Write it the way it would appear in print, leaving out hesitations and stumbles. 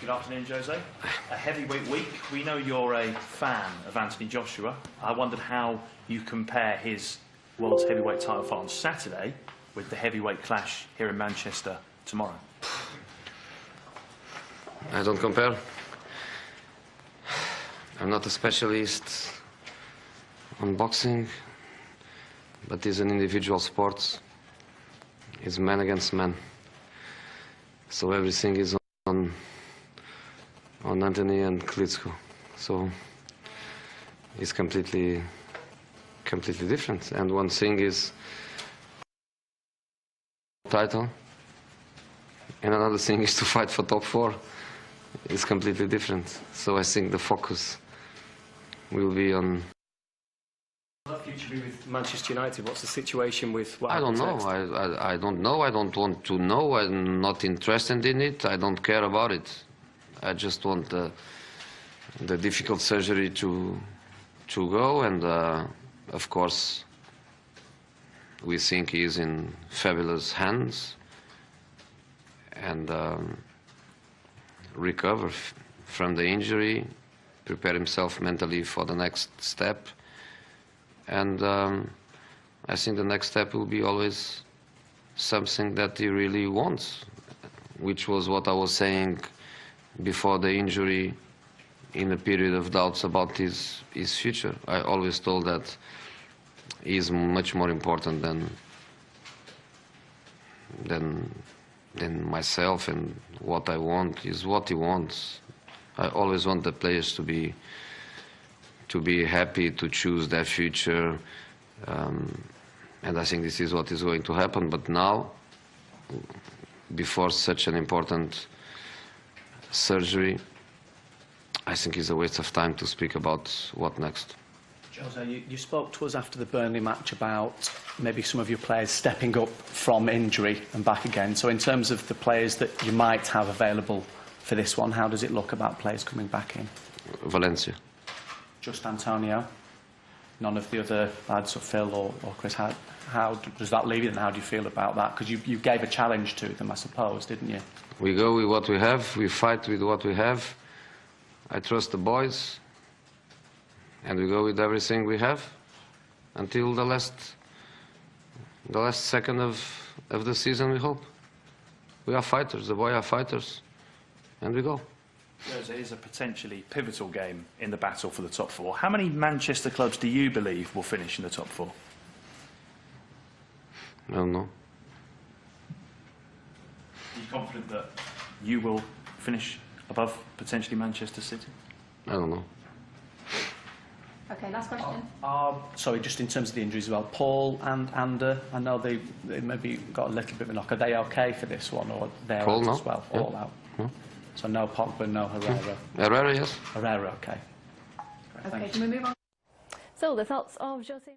Good afternoon, Jose. A heavyweight week. We know you're a fan of Anthony Joshua. I wondered how you compare his world's heavyweight title fight on Saturday with the heavyweight clash here in Manchester tomorrow. I don't compare. I'm not a specialist on boxing, but it's an individual sport. It's man against man. So everything is on Anthony and Klitschko. So it's completely different. And one thing is title, and another thing is to fight for top 4. It's completely different. So I think the focus will be on. What future be with Manchester United? What's the situation with what I don't know. I don't know. I don't want to know. I'm not interested in it. I don't care about it. I just want the difficult surgery to go, and of course we think he is in fabulous hands and recover from the injury, prepare himself mentally for the next step. And I think the next step will be always something that he really wants, which was what I was saying before the injury, in a period of doubts about his future. I always told that he is much more important than myself, and what I want is what he wants. I always want the players to be happy, to choose their future, and I think this is what is going to happen. But now, before such an important surgery, I think it's a waste of time to speak about what next. Jose, you spoke to us after the Burnley match about maybe some of your players stepping up from injury and back again. So in terms of the players that you might have available for this one, how does it look about players coming back in? Valencia. Just Antonio? None of the other lads, or Phil or Chris? How does that leave you, and how do you feel about that? Because you gave a challenge to them, I suppose, didn't you? We go with what we have. We fight with what we have. I trust the boys, and we go with everything we have until the last second of the season, we hope. We are fighters. The boys are fighters, and we go. It is a potentially pivotal game in the battle for the top 4. How many Manchester clubs do you believe will finish in the top 4? I don't know. Are you confident that you will finish above potentially Manchester City? I don't know. Okay, last question. Sorry, just in terms of the injuries as well, Paul and Ander, I know they maybe got a little bit of a knock. Are they okay for this one, or they're Paul, out no. as well? Yeah. All out? No. So no Pogba, no Herrera? Herrera, yes. Herrera, okay. Okay, can we move on? So the thoughts of Jose.